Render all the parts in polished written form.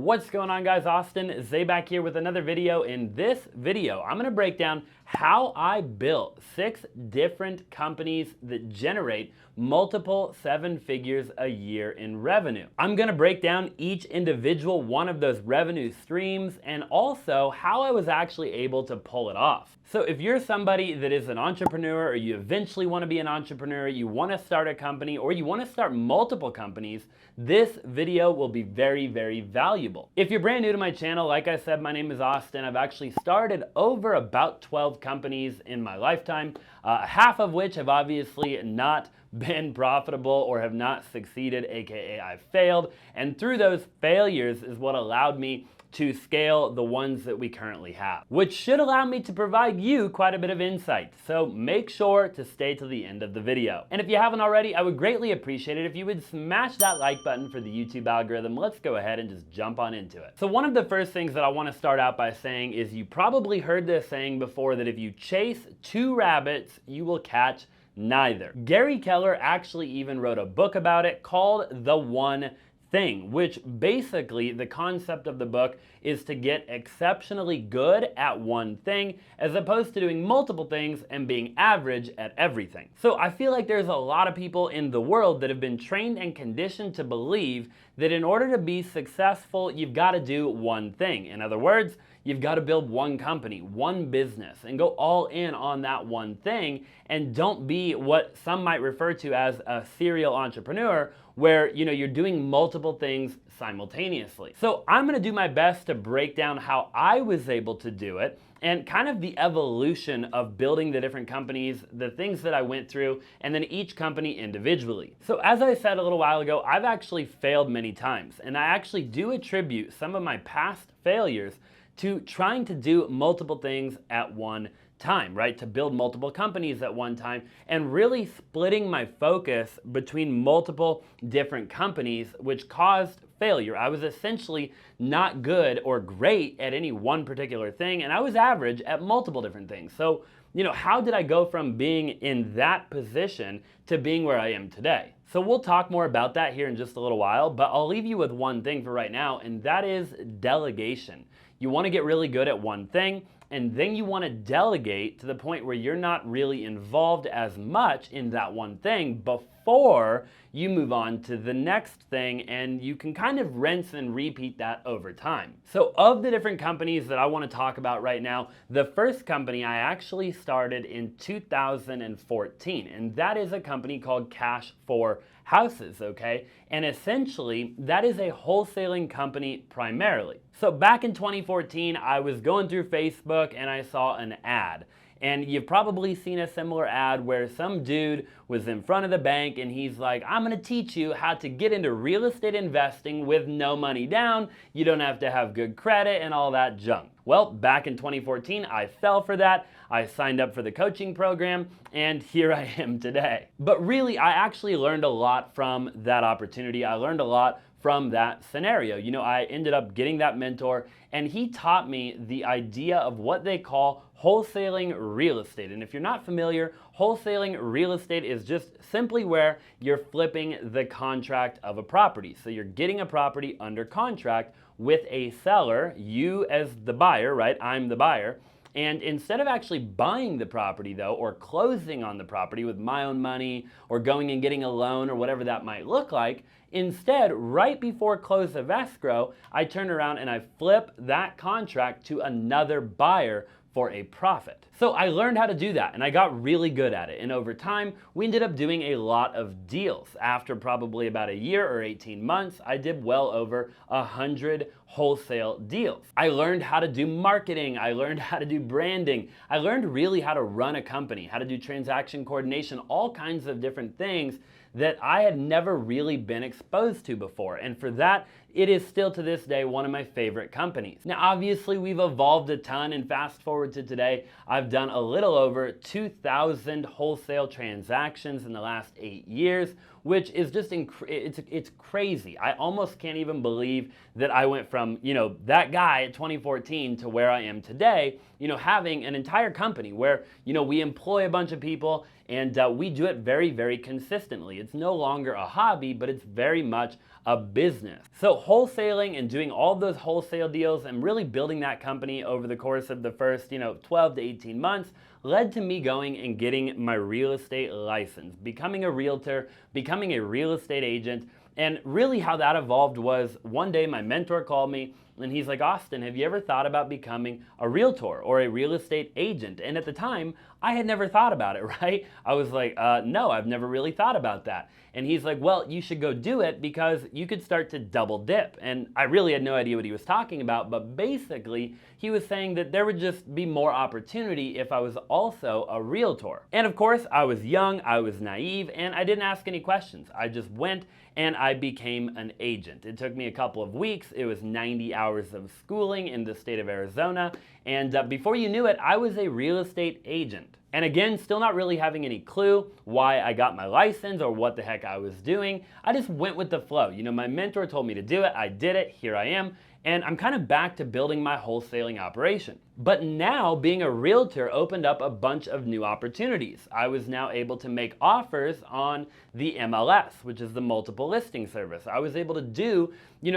What's going on, guys? Austin Zaback here with another video. In this video, I'm going to break down how I built 6 different companies that generate multiple 7 figures a year in revenue. I'm going to break down each individual one of those revenue streams and also how I was actually able to pull it off. So if you're somebody that is an entrepreneur, or you eventually want to be an entrepreneur, you want to start a company, or you want to start multiple companies, this video will be very, very valuable. If you're brand new to my channel, like I said, my name is Austin. I've actually started over about 12 companies in my lifetime, half of which have obviously not been profitable or have not succeeded, aka I've failed. And through those failures is what allowed me to scale the ones that we currently have, which should allow me to provide you quite a bit of insight. So make sure to stay till the end of the video. And if you haven't already, I would greatly appreciate it if you would smash that like button for the YouTube algorithm. Let's go ahead and just jump on into it. So one of the first things that I want to start out by saying is you probably heard this saying before, that if you chase 2 rabbits, you will catch neither. Gary Keller actually even wrote a book about it called The One Thing, which basically the concept of the book is to get exceptionally good at one thing as opposed to doing multiple things and being average at everything. So I feel like there's a lot of people in the world that have been trained and conditioned to believe that in order to be successful, you've got to do one thing. In other words, you've got to build one company, one business, and go all in on that one thing, and don't be what some might refer to as a serial entrepreneur, where you're doing multiple things simultaneously. So I'm going to do my best to break down how I was able to do it and kind of the evolution of building the different companies, the things that I went through, and then each company individually. So as I said a little while ago, I've actually failed many times, and I actually do attribute some of my past failures to trying to do multiple things at one time, right? To build multiple companies at one time and really splitting my focus between multiple different companies, which caused failure. I was essentially not good or great at any one particular thing, and I was average at multiple different things. So, how did I go from being in that position to being where I am today? So we'll talk more about that here in just a little while, but I'll leave you with one thing for right now, and that is delegation. You want to get really good at one thing, and then you want to delegate to the point where you're not really involved as much in that one thing before you move on to the next thing, and you can kind of rinse and repeat that over time. So of the different companies that I want to talk about right now, the first company I actually started in 2014, and that is a company called Cash for Houses, okay? And essentially, that is a wholesaling company primarily. So back in 2014, I was going through Facebook and I saw an ad. And you've probably seen a similar ad where some dude was in front of the bank and he's like, I'm gonna teach you how to get into real estate investing with no money down. You don't have to have good credit and all that junk. Well, back in 2014, I fell for that. I signed up for the coaching program, and here I am today. But really, I actually learned a lot from that opportunity. I learned a lot from that scenario. I ended up getting that mentor, and he taught me the idea of what they call wholesaling real estate. And if you're not familiar, wholesaling real estate is just simply where you're flipping the contract of a property. So you're getting a property under contract with a seller, you as the buyer, right? I'm the buyer. And instead of actually buying the property though, or closing on the property with my own money, or going and getting a loan or whatever that might look like, instead, right before close of escrow, I turn around and I flip that contract to another buyer for a profit. So I learned how to do that, and I got really good at it. And over time, we ended up doing a lot of deals. After probably about a year or 18 months, I did well over 100 wholesale deals. I learned how to do marketing. I learned how to do branding. I learned really how to run a company, how to do transaction coordination, all kinds of different things that I had never really been exposed to before. And for that, it is still to this day one of my favorite companies. Now, obviously, we've evolved a ton, and fast forward to today, I've done a little over 2,000 wholesale transactions in the last 8 years, which is just, it's crazy. I almost can't even believe that I went from, that guy at 2014 to where I am today, having an entire company where, we employ a bunch of people and we do it very, very consistently. It's no longer a hobby, but it's very much a business. So wholesaling and doing all of those wholesale deals and really building that company over the course of the first, 12 to 18 months led to me going and getting my real estate license, becoming a realtor, becoming a real estate agent. And really how that evolved was one day my mentor called me and he's like, Austin, have you ever thought about becoming a realtor or a real estate agent? And at the time, I had never thought about it, right? I was like, no, I've never really thought about that. And he's like, well, you should go do it because you could start to double dip. And I really had no idea what he was talking about, but basically he was saying that there would just be more opportunity if I was also a realtor. And of course, I was young, I was naive, and I didn't ask any questions. I just went and I became an agent. It took me a couple of weeks. It was 90 hours of schooling in the state of Arizona. And before you knew it, I was a real estate agent. And again, still not really having any clue why I got my license or what the heck I was doing. I just went with the flow. My mentor told me to do it. I did it. Here I am. And I'm kind of back to building my wholesaling operation. But now being a realtor opened up a bunch of new opportunities. I was now able to make offers on the MLS, which is the multiple listing service. I was able to do,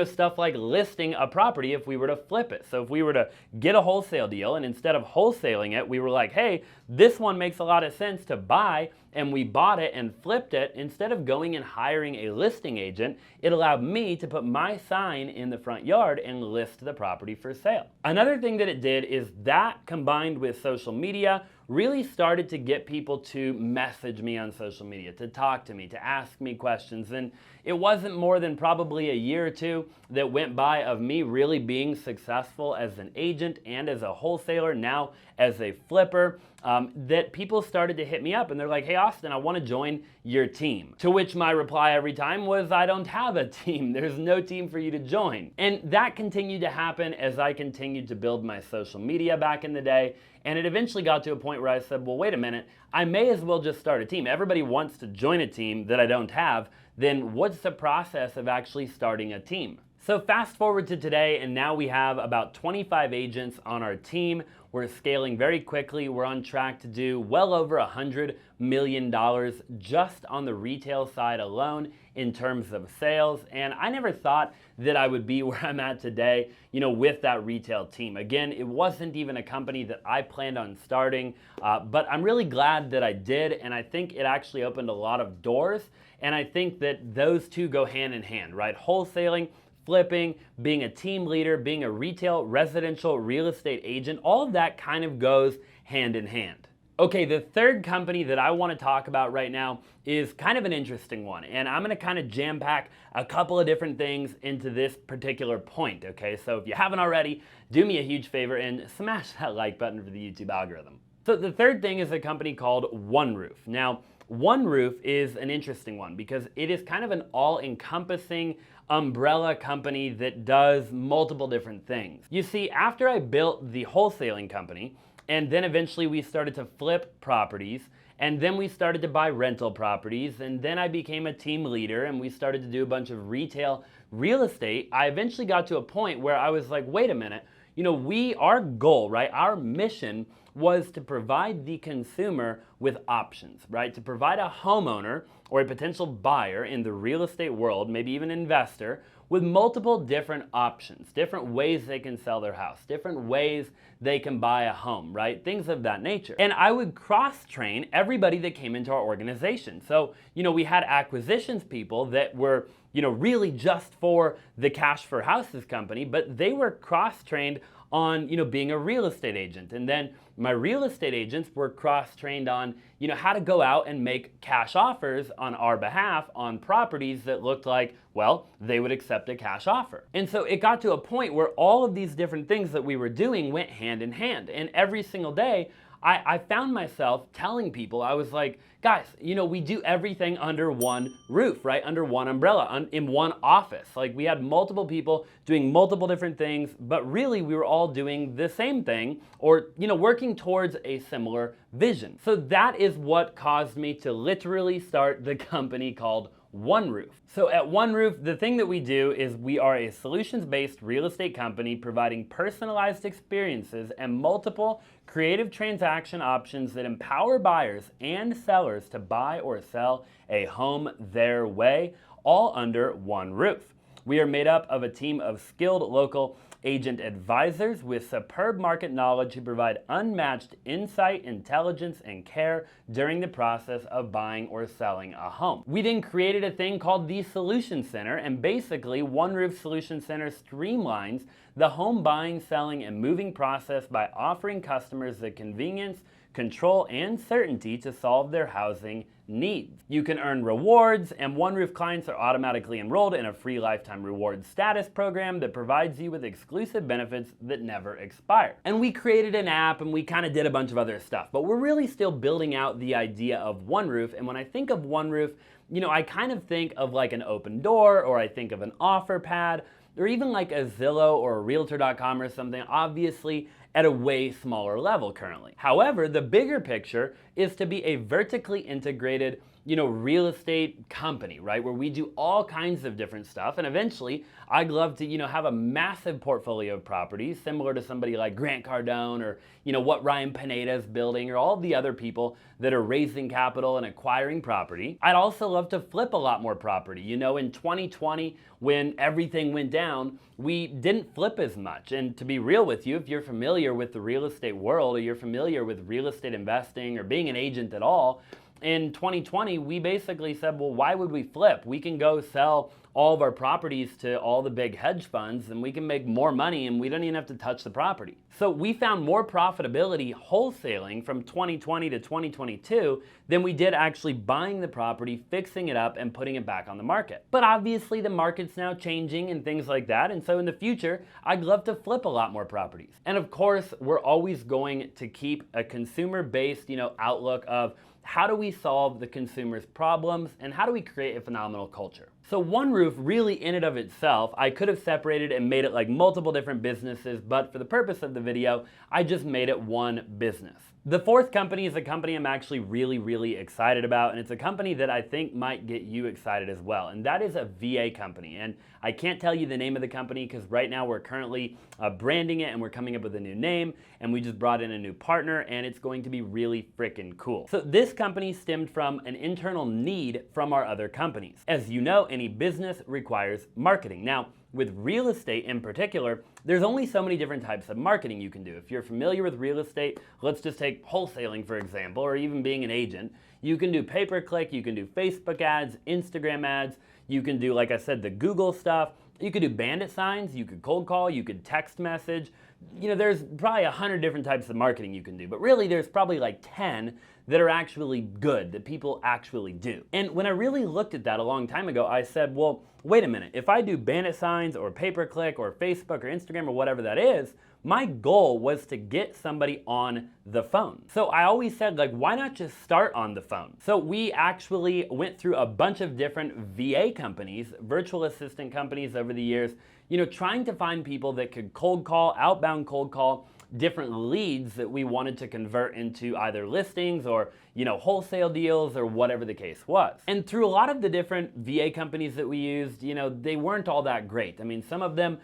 stuff like listing a property if we were to flip it. So if we were to get a wholesale deal and instead of wholesaling it, we were like, hey, this one makes a lot of sense to buy, and we bought it and flipped it, instead of going and hiring a listing agent, it allowed me to put my sign in the front yard and list the property for sale. Another thing that it did is that combined with social media really started to get people to message me on social media, to talk to me, to ask me questions. And it wasn't more than probably a year or two that went by of me really being successful as an agent and as a wholesaler, now as a flipper, that people started to hit me up and they're like, hey Austin, I want to join your team. To which my reply every time was, I don't have a team. There's no team for you to join. And that continued to happen as I continued to build my social media back in the day. And it eventually got to a point where I said, well, wait a minute, I may as well just start a team. Everybody wants to join a team that I don't have. Then what's the process of actually starting a team? So fast forward to today, and now we have about 25 agents on our team. We're scaling very quickly. We're on track to do well over $100 million just on the retail side alone in terms of sales. And I never thought that I would be where I'm at today, with that retail team. Again, it wasn't even a company that I planned on starting, but I'm really glad that I did. And I think it actually opened a lot of doors. And I think that those two go hand in hand, right? Wholesaling, flipping, being a team leader, being a retail, residential real estate agent, all of that kind of goes hand in hand. Okay, the third company that I want to talk about right now is kind of an interesting one, and I'm going to kind of jam pack a couple of different things into this particular point, okay? So if you haven't already, do me a huge favor and smash that like button for the YouTube algorithm. So the third thing is a company called OneRoof. Now, OneRoof is an interesting one because it is kind of an all-encompassing umbrella company that does multiple different things. You see, after I built the wholesaling company, and then eventually we started to flip properties, and then we started to buy rental properties, and then I became a team leader and we started to do a bunch of retail real estate, I eventually got to a point where I was like, wait a minute, our goal, right, our mission was to provide the consumer with options, right? To provide a homeowner or a potential buyer in the real estate world, maybe even investor, with multiple different options, different ways they can sell their house, different ways they can buy a home, right? Things of that nature. And I would cross-train everybody that came into our organization. So, we had acquisitions people that were, really just for the Cash for Houses company, but they were cross-trained on, being a real estate agent. And then my real estate agents were cross-trained on, how to go out and make cash offers on our behalf on properties that looked like, well, they would accept a cash offer. And so it got to a point where all of these different things that we were doing went hand in hand. And every single day, I found myself telling people, I was like, guys, we do everything under one roof, right? Under one umbrella, in one office. Like we had multiple people doing multiple different things, but really we were all doing the same thing or, working towards a similar vision. So that is what caused me to literally start the company called OneRoof. So at OneRoof, the thing that we do is we are a solutions-based real estate company providing personalized experiences and multiple creative transaction options that empower buyers and sellers to buy or sell a home their way, all under one roof. We are made up of a team of skilled local agent advisors with superb market knowledge who provide unmatched insight, intelligence, and care during the process of buying or selling a home. We then created a thing called the Solution Center, and basically One Roof Solution Center streamlines the home buying, selling, and moving process by offering customers the convenience, control, and certainty to solve their housing needs. You can earn rewards, and One Roof clients are automatically enrolled in a free lifetime rewards status program that provides you with exclusive benefits that never expire. And we created an app, and we kind of did a bunch of other stuff, but we're really still building out the idea of One Roof. And when I think of One Roof, you know, I kind of think of like an open door, or I think of an offer pad, or even like a Zillow or a Realtor.com or something, obviously at a way smaller level currently. However, the bigger picture is to be a vertically integrated, real estate company, right? Where we do all kinds of different stuff. And eventually I'd love to, have a massive portfolio of properties similar to somebody like Grant Cardone or, what Ryan Pineda is building or all the other people that are raising capital and acquiring property. I'd also love to flip a lot more property. In 2020, when everything went down, we didn't flip as much. And to be real with you, if you're familiar with the real estate world or you're familiar with real estate investing or being an agent at all, in 2020, we basically said, well, why would we flip? We can go sell all of our properties to all the big hedge funds and we can make more money and we don't even have to touch the property. So we found more profitability wholesaling from 2020 to 2022 than we did actually buying the property, fixing it up, and putting it back on the market. But obviously the market's now changing and things like that. And so in the future, I'd love to flip a lot more properties. And of course, we're always going to keep a consumer-based, outlook of how do we solve the consumer's problems and how do we create a phenomenal culture? So One Roof really in and of itself, I could have separated and made it like multiple different businesses, but for the purpose of the video, I just made it one business. The fourth company is a company I'm actually really excited about, and it's a company that I think might get you excited as well, and that is a VA company. And I can't tell you the name of the company because right now we're currently branding it and we're coming up with a new name, and we just brought in a new partner, and it's going to be really freaking cool. So this company stemmed from an internal need from our other companies. As you know, any business requires marketing. Now, with real estate in particular, there's only so many different types of marketing you can do. If you're familiar with real estate, let's just take wholesaling, for example, or even being an agent. You can do pay-per-click, you can do Facebook ads, Instagram ads, you can do, like I said, the Google stuff, you could do bandit signs, you could cold call, you could text message. There's probably 100 different types of marketing you can do, but really there's probably like 10 that are actually good, that people actually do. And when I really looked at that a long time ago, I said, well, wait a minute, if I do bandit signs or pay-per-click or Facebook or Instagram or whatever that is, my goal was to get somebody on the phone. So I always said, like, why not just start on the phone? So we actually went through a bunch of different VA companies, virtual assistant companies over the years, trying to find people that could cold call, outbound cold call, different leads that we wanted to convert into either listings or, wholesale deals or whatever the case was. And through a lot of the different VA companies that we used, they weren't all that great. I mean, some of them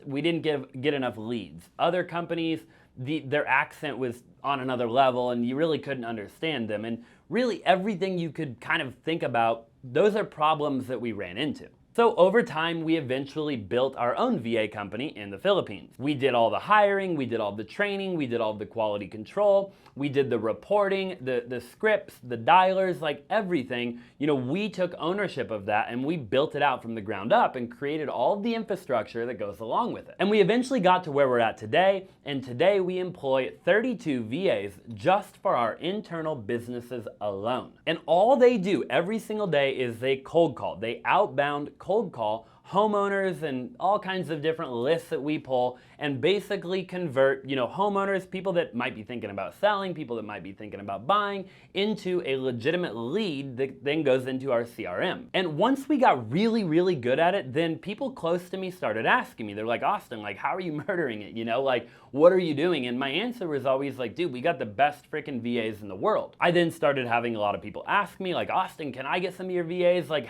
we didn't get enough leads. Other companies, their accent was on another level and you really couldn't understand them. And really everything you could kind of think about, those are problems that we ran into. So over time, we eventually built our own VA company in the Philippines. We did all the hiring, we did all the training, we did all the quality control, we did the reporting, the scripts, the dialers, like everything. We took ownership of that and we built it out from the ground up and created all of the infrastructure that goes along with it. And we eventually got to where we're at today, and today we employ 32 VAs just for our internal businesses alone. And all they do every single day is they cold call, they outbound cold call homeowners and all kinds of different lists that we pull and basically convert, homeowners, people that might be thinking about selling, people that might be thinking about buying, into a legitimate lead that then goes into our CRM. And once we got really good at it, then people close to me started asking me, they're like, Austin, like, how are you murdering it? Like, what are you doing? And my answer was always like, dude, we got the best freaking VAs in the world. I then started having a lot of people ask me like, Austin, can I get some of your VAs? Like,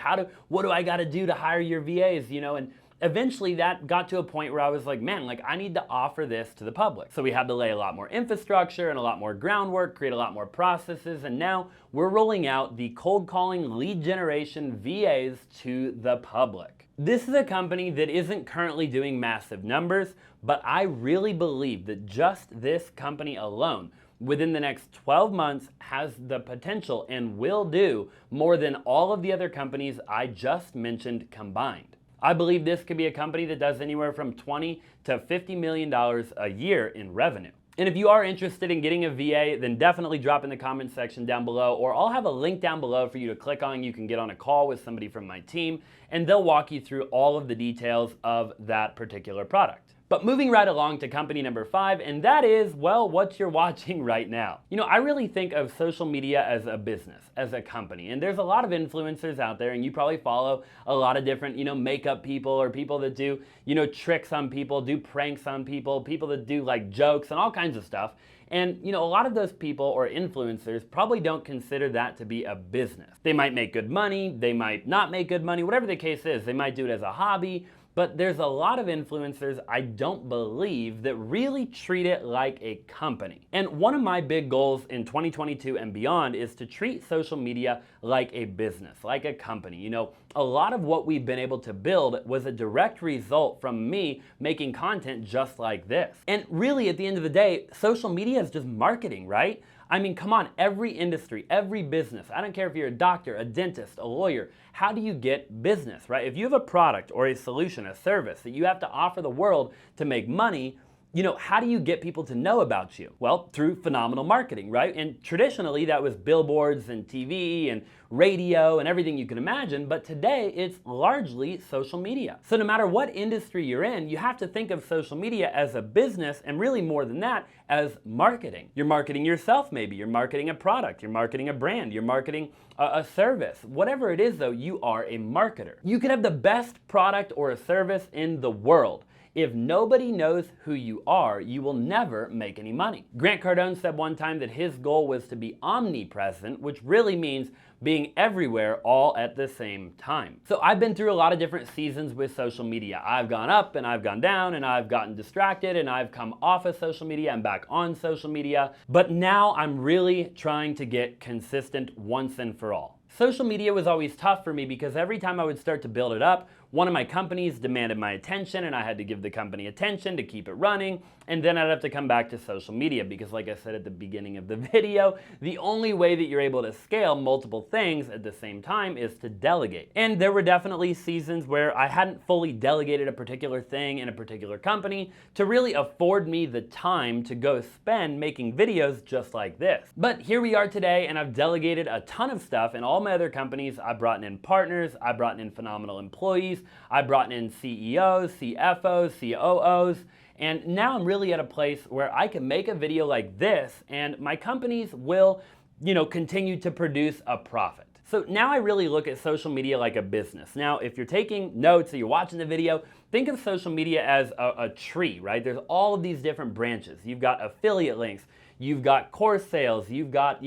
what do I got to do to hire your VAs? And eventually that got to a point where I was like, man, like I need to offer this to the public. So we had to lay a lot more infrastructure and a lot more groundwork, create a lot more processes, and now we're rolling out the cold calling lead generation VAs to the public. This is a company that isn't currently doing massive numbers, but I really believe that just this company alone, within the next 12 months, has the potential and will do more than all of the other companies I just mentioned combined. I believe this could be a company that does anywhere from $20 to $50 million a year in revenue. And if you are interested in getting a VA, then definitely drop in the comment section down below, or I'll have a link down below for you to click on. You can get on a call with somebody from my team, and they'll walk you through all of the details of that particular product. But moving right along to company number 5, and that is, well, what you're watching right now. You know, I really think of social media as a business, as a company. And there's a lot of influencers out there, and you probably follow a lot of different, makeup people or people that do, tricks on people, do pranks on people, people that do like jokes and all kinds of stuff. And, a lot of those people or influencers probably don't consider that to be a business. They might make good money, they might not make good money, whatever the case is. They might do it as a hobby. But there's a lot of influencers I don't believe that really treat it like a company. And one of my big goals in 2022 and beyond is to treat social media like a business, like a company. A lot of what we've been able to build was a direct result from me making content just like this. And really, at the end of the day, social media is just marketing, right? I mean, come on, every industry, every business, I don't care if you're a doctor, a dentist, a lawyer, how do you get business, right? If you have a product or a solution, a service that you have to offer the world to make money, how do you get people to know about you? Well, through phenomenal marketing, right? And traditionally, that was billboards and TV and radio and everything you can imagine, but today it's largely social media. So no matter what industry you're in, you have to think of social media as a business, and really more than that, as marketing. You're marketing yourself maybe, you're marketing a product, you're marketing a brand, you're marketing a service. Whatever it is though, you are a marketer. You could have the best product or a service in the world. If nobody knows who you are, you will never make any money. Grant Cardone said one time that his goal was to be omnipresent, which really means being everywhere all at the same time. So I've been through a lot of different seasons with social media. I've gone up and I've gone down and I've gotten distracted and I've come off of social media and back on social media. But now I'm really trying to get consistent once and for all. Social media was always tough for me because every time I would start to build it up, one of my companies demanded my attention and I had to give the company attention to keep it running, and then I'd have to come back to social media because, like I said at the beginning of the video, the only way that you're able to scale multiple things at the same time is to delegate. And there were definitely seasons where I hadn't fully delegated a particular thing in a particular company to really afford me the time to go spend making videos just like this. But here we are today, and I've delegated a ton of stuff. In all my other companies, I brought in partners, I brought in phenomenal employees, I brought in CEOs, CFOs, COOs, and now I'm really at a place where I can make a video like this and my companies will, continue to produce a profit. So now I really look at social media like a business. Now, if you're taking notes or you're watching the video, think of social media as a tree, right? There's all of these different branches. You've got affiliate links, you've got course sales, you've got,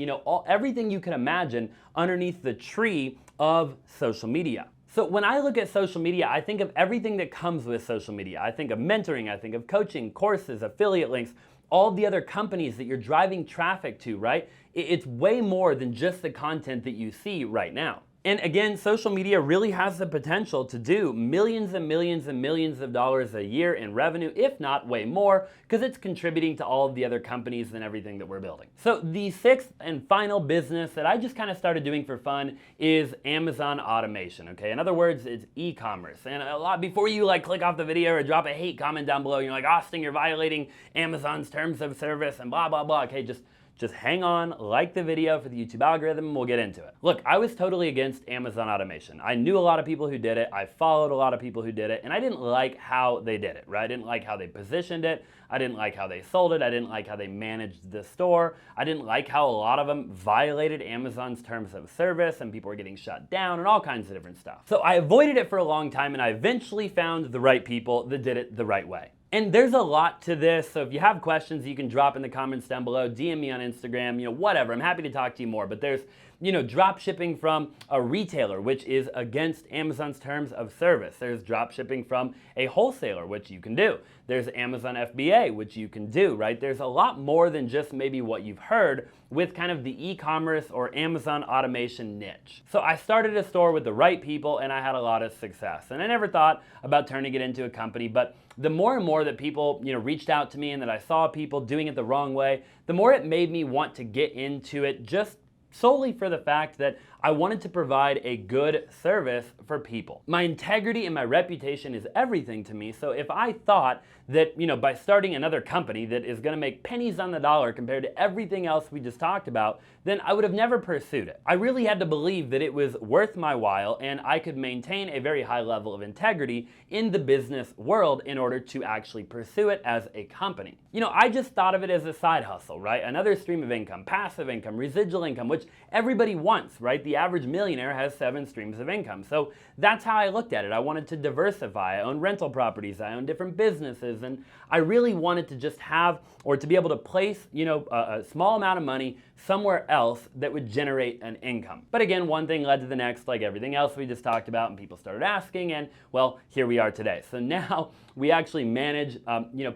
everything you can imagine underneath the tree of social media. So when I look at social media, I think of everything that comes with social media. I think of mentoring, I think of coaching, courses, affiliate links, all the other companies that you're driving traffic to, right? It's way more than just the content that you see right now. And again, social media really has the potential to do millions and millions and millions of dollars a year in revenue, if not way more, because it's contributing to all of the other companies and everything that we're building. So the sixth and final business that I just kind of started doing for fun is Amazon automation, okay? In other words, it's e-commerce. And a lot, before you click off the video or drop a hate comment down below, you're like, Austin, you're violating Amazon's terms of service and blah, blah, blah. Okay, just hang on, like the video for the YouTube algorithm, and we'll get into it. Look, I was totally against Amazon automation. I knew a lot of people who did it, I followed a lot of people who did it, and I didn't like how they did it, right? I didn't like how they positioned it, I didn't like how they sold it, I didn't like how they managed the store, I didn't like how a lot of them violated Amazon's terms of service and people were getting shut down and all kinds of different stuff. So I avoided it for a long time, and I eventually found the right people that did it the right way. And there's a lot to this, so if you have questions, you can drop in the comments down below, DM me on Instagram, whatever. I'm happy to talk to you more, but there's drop shipping from a retailer, which is against Amazon's terms of service. There's drop shipping from a wholesaler, which you can do. There's Amazon FBA, which you can do, right? There's a lot more than just maybe what you've heard with kind of the e-commerce or Amazon automation niche. So I started a store with the right people and I had a lot of success. And I never thought about turning it into a company, but the more and more that people, reached out to me and that I saw people doing it the wrong way, the more it made me want to get into it just solely for the fact that I wanted to provide a good service for people. My integrity and my reputation is everything to me, so if I thought that, by starting another company that is gonna make pennies on the dollar compared to everything else we just talked about, then I would have never pursued it. I really had to believe that it was worth my while and I could maintain a very high level of integrity in the business world in order to actually pursue it as a company. I just thought of it as a side hustle, right? Another stream of income, passive income, residual income, which everybody wants, right? The average millionaire has 7 streams of income. So that's how I looked at it. I wanted to diversify. I own rental properties, I own different businesses, and I really wanted to just have, or to be able to place, a small amount of money somewhere else that would generate an income. But again, one thing led to the next, like everything else we just talked about, and people started asking, and well, here we are today. So now we actually manage,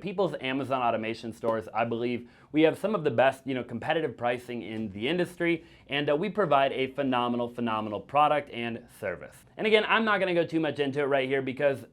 people's Amazon automation stores. I believe we have some of the best, competitive pricing in the industry, and we provide a phenomenal product and service. And again, I'm not gonna go too much into it right here because,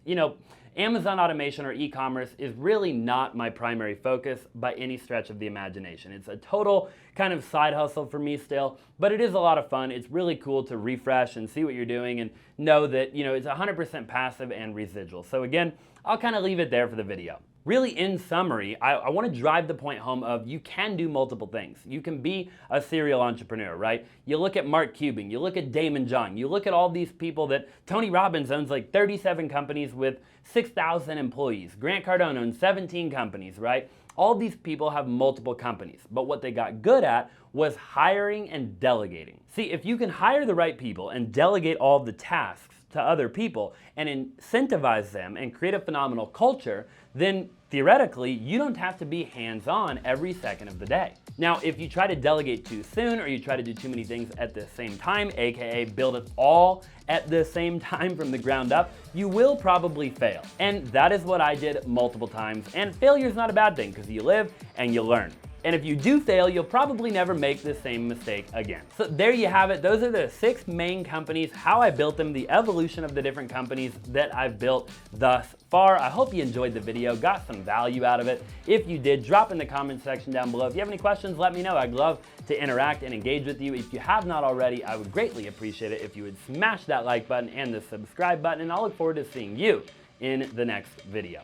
Amazon automation or e-commerce is really not my primary focus by any stretch of the imagination. It's a total kind of side hustle for me still, but it is a lot of fun. It's really cool to refresh and see what you're doing and know that, it's 100% passive and residual. So again, I'll kind of leave it there for the video. Really, in summary, I want to drive the point home of you can do multiple things. You can be a serial entrepreneur, right? You look at Mark Cuban, you look at Damon John, you look at all these people that Tony Robbins owns like 37 companies with 6,000 employees. Grant Cardone owns 17 companies, right? All these people have multiple companies, but what they got good at was hiring and delegating. See, if you can hire the right people and delegate all the tasks to other people and incentivize them and create a phenomenal culture, then theoretically, you don't have to be hands-on every second of the day. Now, if you try to delegate too soon or you try to do too many things at the same time, aka build it all at the same time from the ground up, you will probably fail. And that is what I did multiple times. And failure is not a bad thing because you live and you learn. And if you do fail, you'll probably never make the same mistake again. So there you have it. Those are the 6 main companies, how I built them, the evolution of the different companies that I've built thus far. I hope you enjoyed the video, got some value out of it. If you did, drop in the comment section down below. If you have any questions, let me know. I'd love to interact and engage with you. If you have not already, I would greatly appreciate it if you would smash that like button and the subscribe button, and I'll look forward to seeing you in the next video.